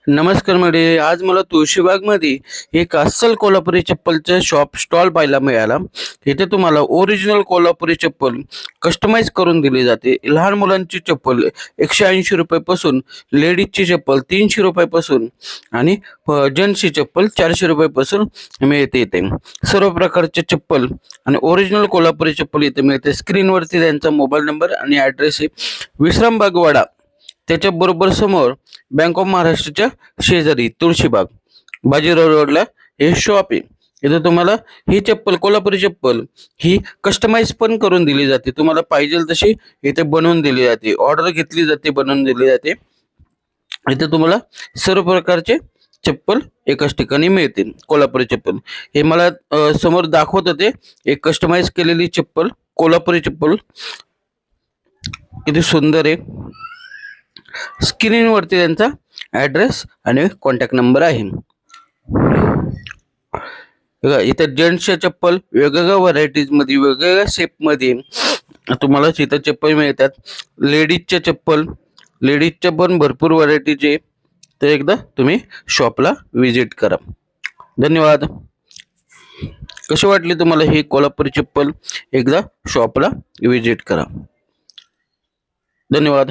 नमस्कार मंडळी, आज मला तुळशीबागमध्ये एक अस्सल कोल्हापुरी चप्पलचं शॉप स्टॉल पाहायला मिळाला. इथे तुम्हाला ओरिजिनल कोल्हापुरी चप्पल कस्टमाइज करून दिली जाते. लहान मुलांची चप्पल 180 रुपयापासून, लेडीजची चप्पल 300 रुपयापासून आणि जेंट्सची चप्पल 400 रुपयापासून मिळते. इथे सर्व प्रकारचे चप्पल आणि ओरिजिनल कोल्हापुरी चप्पल इथे मिळते. स्क्रीनवरती त्यांचा मोबाईल नंबर आणि ॲड्रेस आहे. विश्रामबाग वाडा, त्याच्या बरोबर समोर बँक ऑफ महाराष्ट्राच्या शेजारी तुळशीबाग बाजीराव रोडला हे शॉप आहे. इथे तुम्हाला ही चप्पल, कोल्हापुरी चप्पल ही कस्टमाइज पण करून दिली जाते. तुम्हाला पाहिजे तशी इथे बनवून दिली जाते, ऑर्डर घेतली जाते, बनवून दिली जाते. इथे तुम्हाला सर्व प्रकारचे चप्पल एकाच ठिकाणी मिळतील. कोल्हापुरी चप्पल हे मला समोर दाखवत होते. एक कस्टमाइज केलेली चप्पल, कोल्हापुरी चप्पल किती सुंदर आहे. स्क्रीनवरती त्यांचा ॲड्रेस आणि कॉन्टॅक्ट नंबर आहे. बघा, इथं जेंट्सच्या चप्पल वेगवेगळ्या व्हरायटीजमध्ये, वेगवेगळ्या शेपमध्ये तुम्हाला इथं चप्पल मिळतात. लेडीजच्या पण भरपूर व्हरायटीचे. तर एकदा तुम्ही शॉपला व्हिजिट करा. धन्यवाद. कशी वाटली तुम्हाला ही कोल्हापुरी चप्पल? एकदा शॉपला व्हिजिट करा. धन्यवाद.